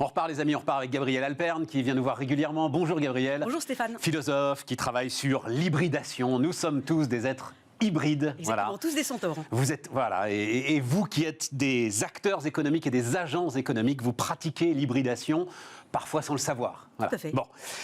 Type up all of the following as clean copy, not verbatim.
On repart les amis, on repart avec Gabriel Alperne qui vient nous voir régulièrement. Bonjour Gabriel. Bonjour Stéphane. Philosophe qui travaille sur l'hybridation. Nous sommes tous des êtres hybrides. Exactement, voilà. tous des centaures. Vous êtes, voilà, et vous qui êtes des acteurs économiques et des agents économiques, vous pratiquez l'hybridation, parfois sans le savoir. Voilà. Tout à fait. Bon,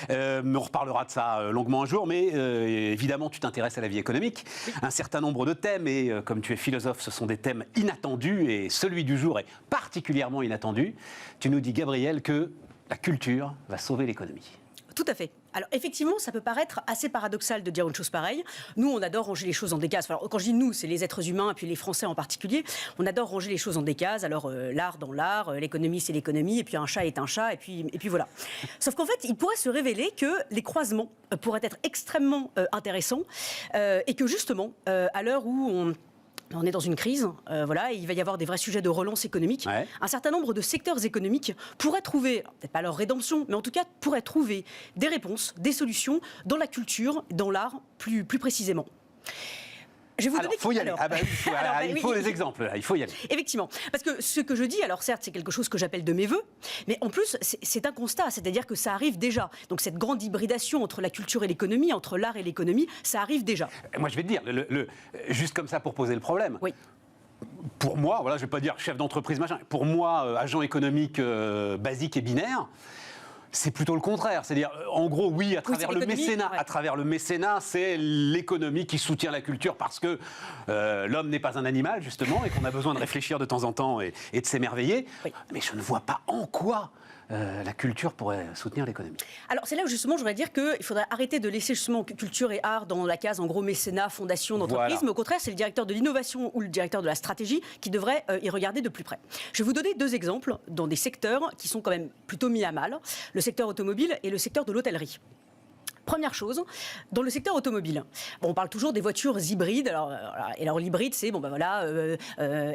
on reparlera de ça longuement un jour, mais évidemment, tu t'intéresses à la vie économique. Oui. Un certain nombre de thèmes, et comme tu es philosophe, ce sont des thèmes inattendus, et celui du jour est particulièrement inattendu. Tu nous dis, Gabriel, que la culture va sauver l'économie. Tout à fait. Alors effectivement, ça peut paraître assez paradoxal de dire une chose pareille. Nous, on adore ranger les choses en des cases. Alors, quand je dis nous, c'est les êtres humains, et puis les Français en particulier. On adore ranger les choses en des cases. Alors l'art dans l'art, l'économie c'est l'économie, et puis un chat est un chat, et puis voilà. Sauf qu'en fait, il pourrait se révéler que les croisements pourraient être extrêmement intéressants, et que justement, à l'heure où on est dans une crise, voilà, et il va y avoir des vrais sujets de relance économique. Ouais. Un certain nombre de secteurs économiques pourraient trouver, peut-être pas leur rédemption, mais en tout cas pourraient trouver des réponses, des solutions dans la culture, dans l'art plus précisément. Je vais vous donner... faut y aller. Il faut les exemples, là. Il faut y aller. Effectivement. Parce que ce que je dis, alors certes, c'est quelque chose que j'appelle de mes voeux, mais en plus, c'est un constat, c'est-à-dire que ça arrive déjà. Donc cette grande hybridation entre la culture et l'économie, entre l'art et l'économie, ça arrive déjà. Moi, je vais te dire, juste comme ça pour poser le problème. Oui. Pour moi, voilà, je ne vais pas dire chef d'entreprise, machin. Pour moi, agent économique basique et binaire, c'est plutôt le contraire. C'est-à-dire, en gros, oui, à travers le mécénat. Ouais. À travers le mécénat, c'est l'économie qui soutient la culture parce que l'homme n'est pas un animal, justement, et qu'on a besoin de réfléchir de temps en temps et de s'émerveiller. Oui. Mais je ne vois pas en quoi la culture pourrait soutenir l'économie. Alors, c'est là où, justement, je voudrais dire qu'il faudrait arrêter de laisser, justement, culture et art dans la case, en gros, mécénat, fondation d'entreprise. Voilà. Mais au contraire, c'est le directeur de l'innovation ou le directeur de la stratégie qui devrait y regarder de plus près. Je vais vous donner deux exemples dans des secteurs qui sont quand même plutôt mis à mal. Le secteur automobile et le secteur de l'hôtellerie. Première chose, dans le secteur automobile, on parle toujours des voitures hybrides. Alors l'hybride, c'est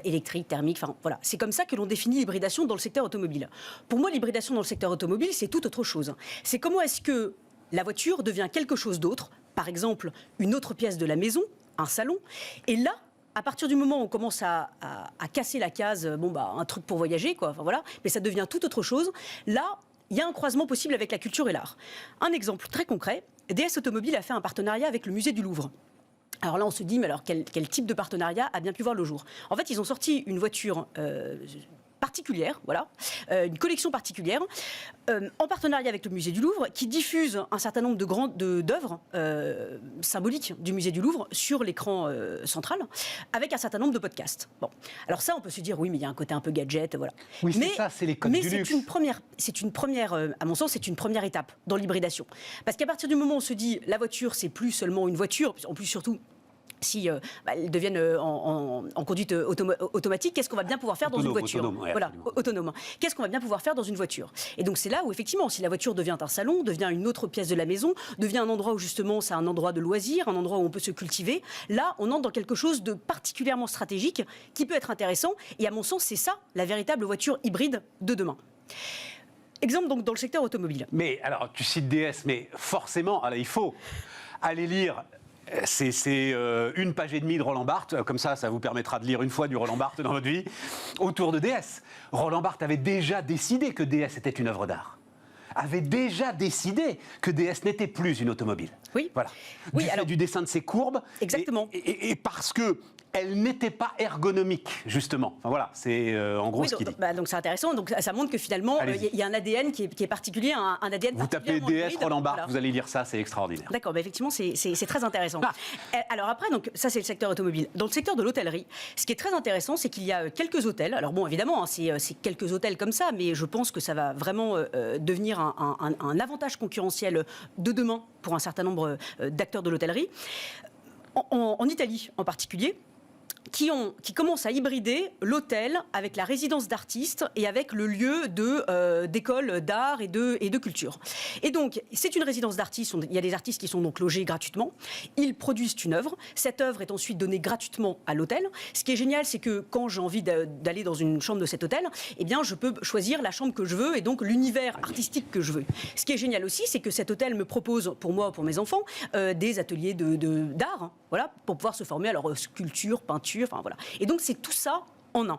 électrique, thermique, enfin voilà. C'est comme ça que l'on définit l'hybridation dans le secteur automobile. Pour moi, l'hybridation dans le secteur automobile, c'est tout autre chose. C'est comment est-ce que la voiture devient quelque chose d'autre, par exemple une autre pièce de la maison, un salon, et là, à partir du moment où on commence à casser la case, un truc pour voyager, quoi, enfin, voilà, mais ça devient tout autre chose, là, il y a un croisement possible avec la culture et l'art. Un exemple très concret, DS Automobile a fait un partenariat avec le musée du Louvre. Alors là, on se dit, mais alors quel type de partenariat a bien pu voir le jour ? En fait, ils ont sorti une voiture particulière, voilà, une collection particulière, en partenariat avec le musée du Louvre, qui diffuse un certain nombre d'œuvres symboliques du musée du Louvre sur l'écran central, avec un certain nombre de podcasts. Bon, alors ça, on peut se dire, oui, mais il y a un côté un peu gadget, voilà. Oui, mais ça, c'est les codes du luxe. Mais c'est une première, à mon sens, c'est une première étape dans l'hybridation. Parce qu'à partir du moment où on se dit, la voiture, c'est plus seulement une voiture, en plus surtout, si elles deviennent en conduite automatique, qu'est-ce qu'on va bien pouvoir faire dans une voiture ? Autonome. Qu'est-ce qu'on va bien pouvoir faire dans une voiture ? Et donc c'est là où effectivement, si la voiture devient un salon, devient une autre pièce de la maison, devient un endroit où justement c'est un endroit de loisir, un endroit où on peut se cultiver, là on entre dans quelque chose de particulièrement stratégique qui peut être intéressant. Et à mon sens, c'est ça la véritable voiture hybride de demain. Exemple donc dans le secteur automobile. Mais alors tu cites DS, mais forcément, alors, il faut aller lire. C'est une page et demie de Roland Barthes, comme ça vous permettra de lire une fois du Roland Barthes dans votre vie, autour de DS. Roland Barthes avait déjà décidé que DS était une œuvre d'art. Avait déjà décidé que DS n'était plus une automobile. Oui. Voilà. Du fait du dessin de ses courbes. Exactement. Et parce que elle n'était pas ergonomique, justement. Enfin, voilà, c'est en gros ce qu'il dit. Donc c'est intéressant. Donc ça montre que finalement, il y a un ADN qui est particulier, un ADN. Vous tapez DS Roland Barthes, voilà. Vous allez lire ça, c'est extraordinaire. D'accord, effectivement, c'est très intéressant. Alors après, donc, ça c'est le secteur automobile. Dans le secteur de l'hôtellerie, ce qui est très intéressant, c'est qu'il y a quelques hôtels. Alors bon, évidemment, c'est quelques hôtels comme ça, mais je pense que ça va vraiment devenir un avantage concurrentiel de demain pour un certain nombre d'acteurs de l'hôtellerie. En Italie en particulier, qui commencent à hybrider l'hôtel avec la résidence d'artistes et avec le lieu d'école d'art et de culture. Et donc, c'est une résidence d'artistes. Il y a des artistes qui sont donc logés gratuitement. Ils produisent une œuvre. Cette œuvre est ensuite donnée gratuitement à l'hôtel. Ce qui est génial, c'est que quand j'ai envie d'aller dans une chambre de cet hôtel, eh bien, je peux choisir la chambre que je veux et donc l'univers artistique que je veux. Ce qui est génial aussi, c'est que cet hôtel me propose, pour moi ou pour mes enfants, des ateliers d'art, voilà, pour pouvoir se former à leur sculpture, peinture, enfin voilà. Et donc, c'est tout ça en un.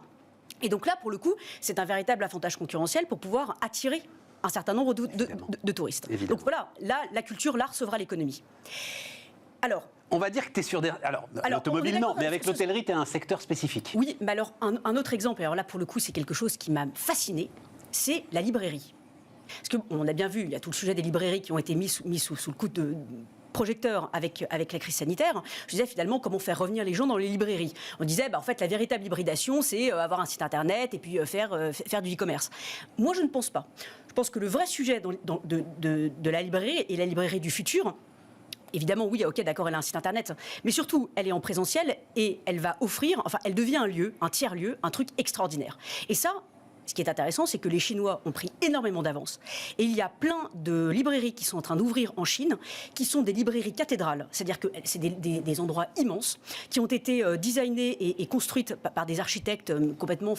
Et donc là, pour le coup, c'est un véritable avantage concurrentiel pour pouvoir attirer un certain nombre de touristes. Évidemment. Donc voilà, là, la culture, l'art sauvera l'économie. Alors, on va dire que tu es sur des... Alors l'automobile, non, mais avec l'hôtellerie, tu es un secteur spécifique. Oui, mais alors, un autre exemple, alors là, pour le coup, c'est quelque chose qui m'a fasciné, c'est la librairie. Parce qu'on a bien vu, il y a tout le sujet des librairies qui ont été mis sous le coup de projecteur avec la crise sanitaire. Je disais finalement comment faire revenir les gens dans les librairies. On disait en fait la véritable hybridation c'est avoir un site internet et puis faire du e-commerce. Moi je ne pense pas. Je pense que le vrai sujet de la librairie et la librairie du futur, évidemment, oui, ok, d'accord, elle a un site internet, mais surtout, elle est en présentiel et elle va offrir, enfin, elle devient un lieu, un tiers-lieu, un truc extraordinaire. Et ça, ce qui est intéressant, c'est que les Chinois ont pris énormément d'avance. Et il y a plein de librairies qui sont en train d'ouvrir en Chine, qui sont des librairies cathédrales. C'est-à-dire que c'est des endroits immenses, qui ont été designés et construites par des architectes complètement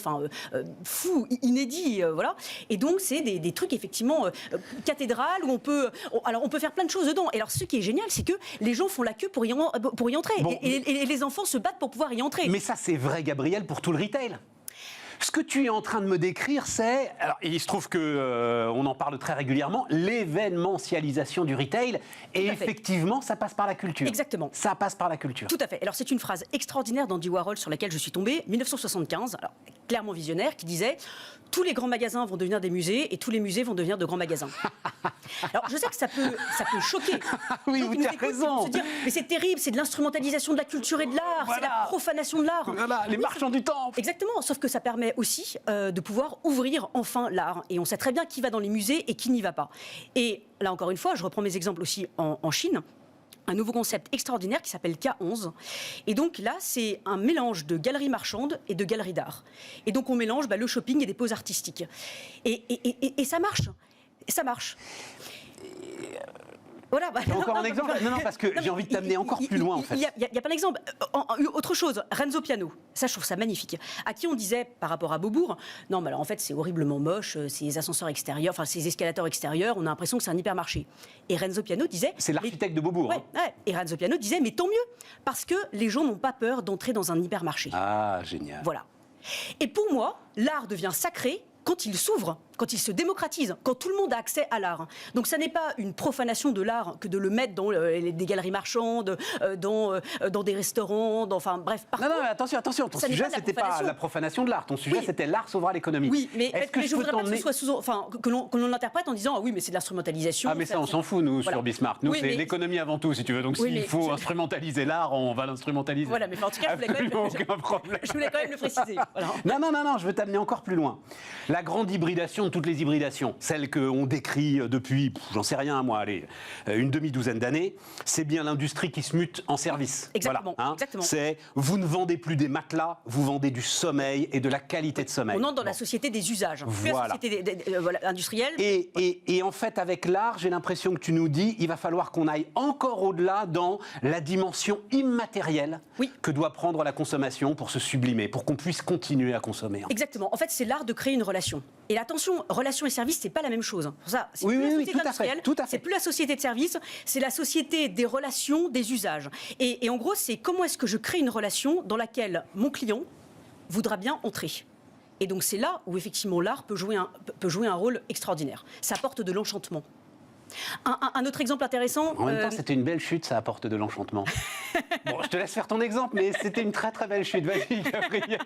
fous, inédits. Voilà. Et donc, c'est des trucs, effectivement, cathédrales, où on peut faire plein de choses dedans. Et alors, ce qui est génial, c'est que les gens font la queue pour y entrer. Bon, et les enfants se battent pour pouvoir y entrer. Mais ça, c'est vrai, Gabriel, pour tout le retail. Ce que tu es en train de me décrire, c'est, alors il se trouve que on en parle très régulièrement, l'événementialisation du retail, et effectivement, ça passe par la culture. Exactement. Ça passe par la culture. Tout à fait. Alors c'est une phrase extraordinaire d'Andy Warhol sur laquelle je suis tombée, 1975, alors clairement visionnaire, qui disait « Tous les grands magasins vont devenir des musées et tous les musées vont devenir de grands magasins. » Alors je sais que ça peut choquer. Oui, vous avez raison. Se dire, mais c'est terrible, c'est de l'instrumentalisation de la culture et de l'art, voilà. C'est la profanation de l'art. Voilà, les marchands du temple. Exactement, sauf que ça permet aussi de pouvoir ouvrir enfin l'art. Et on sait très bien qui va dans les musées et qui n'y va pas. Et là, encore une fois, je reprends mes exemples aussi en Chine. Un nouveau concept extraordinaire qui s'appelle K11. Et donc là, c'est un mélange de galeries marchandes et de galeries d'art. Et donc on mélange le shopping et des poses artistiques. Et ça marche. Ça marche. Voilà, encore un exemple. Non, parce que j'ai envie de t'amener encore plus loin, en fait. Il y a plein d'exemples. Autre chose, Renzo Piano. Ça, je trouve ça magnifique. À qui on disait, par rapport à Beaubourg, non, mais alors en fait, c'est horriblement moche, ces ascenseurs extérieurs, enfin, ces escalators extérieurs, on a l'impression que c'est un hypermarché. Et Renzo Piano disait... C'est l'architecte de Beaubourg. Ouais. Et Renzo Piano disait, mais tant mieux, parce que les gens n'ont pas peur d'entrer dans un hypermarché. Ah, génial. Voilà. Et pour moi, l'art devient sacré quand il s'ouvre, quand il se démocratise, quand tout le monde a accès à l'art. Donc ça n'est pas une profanation de l'art que de le mettre dans des galeries marchandes, dans des restaurants, enfin bref, partout. Non, mais attention, ton sujet, c'était pas la profanation de l'art. Ton sujet, c'était l'art sauvera l'économie. Oui, mais je voudrais pas que l'on l'interprète en disant ah oui, mais c'est de l'instrumentalisation. Ah, mais ça, on s'en fout, nous, sur Bismart. Nous, c'est l'économie avant tout, si tu veux. Donc s'il faut instrumentaliser l'art, on va l'instrumentaliser. Voilà, mais en tout cas, je voulais quand même le préciser. Voilà. Non, je veux t'amener encore plus loin. La grande hybridation de toutes les hybridations, celle qu'on décrit depuis, j'en sais rien moi, allez, une demi-douzaine d'années, c'est bien l'industrie qui se mute en service. Exactement. Voilà, exactement. C'est, vous ne vendez plus des matelas, vous vendez du sommeil et de la qualité de sommeil. On entre dans la société des usages, voilà. La société industrielle. Et en fait, avec l'art, j'ai l'impression que tu nous dis, il va falloir qu'on aille encore au-delà dans la dimension immatérielle que doit prendre la consommation pour se sublimer, pour qu'on puisse continuer à consommer. Exactement. En fait, c'est l'art de créer une relation. Et attention, relation et service, c'est pas la même chose. Pour ça, c'est plus la société industrielle, c'est plus la société de service, c'est la société des relations, des usages. Et en gros, c'est comment est-ce que je crée une relation dans laquelle mon client voudra bien entrer. Et donc c'est là où effectivement l'art peut jouer un rôle extraordinaire. Ça apporte de l'enchantement. Un autre exemple intéressant... En même temps, c'était une belle chute, ça apporte de l'enchantement. Bon, je te laisse faire ton exemple, mais c'était une très très belle chute. Vas-y, Gabriel.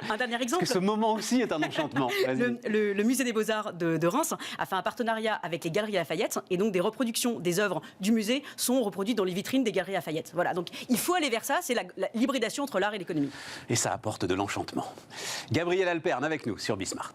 Un dernier exemple. Parce que ce moment aussi est un enchantement. Le Musée des Beaux-Arts de Reims a fait un partenariat avec les Galeries Lafayette, et donc des reproductions des œuvres du musée sont reproduites dans les vitrines des Galeries Lafayette. Voilà, donc il faut aller vers ça, c'est l'hybridation entre l'art et l'économie. Et ça apporte de l'enchantement. Gabriel Alperne avec nous sur Bismart.